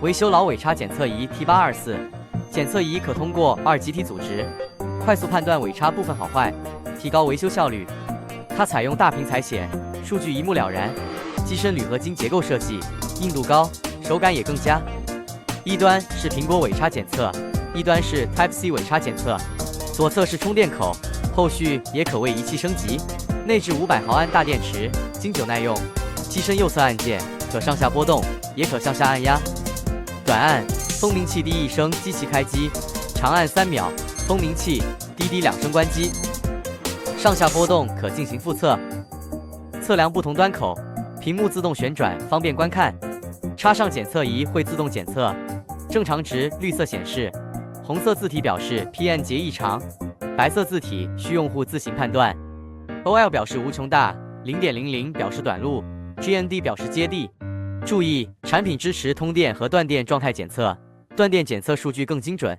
维修老尾差检测仪 T824，检测仪可通过2极体组织，快速判断尾差部分好坏，提高维修效率。它采用大屏裁显，数据一目了然，机身铝合金结构设计，硬度高，手感也更佳。一端是苹果尾差检测，一端是 Type-C 尾差检测。左侧是充电口，后续也可为仪器升级。内置500毫安大电池，经久耐用。机身右侧按键可上下波动，也可向下按压。短按蜂鸣器滴1声机器开机，长按3秒，蜂鸣器滴滴2声关机。上下波动可进行复测。测量不同端口，屏幕自动旋转，方便观看。插上检测仪会自动检测，正常值绿色显示，红色字体表示 PN 节异常，白色字体需用户自行判断。OL 表示无穷大，0.00表示短路，GND 表示接地。注意，产品支持通电和断电状态检测，断电检测数据更精准。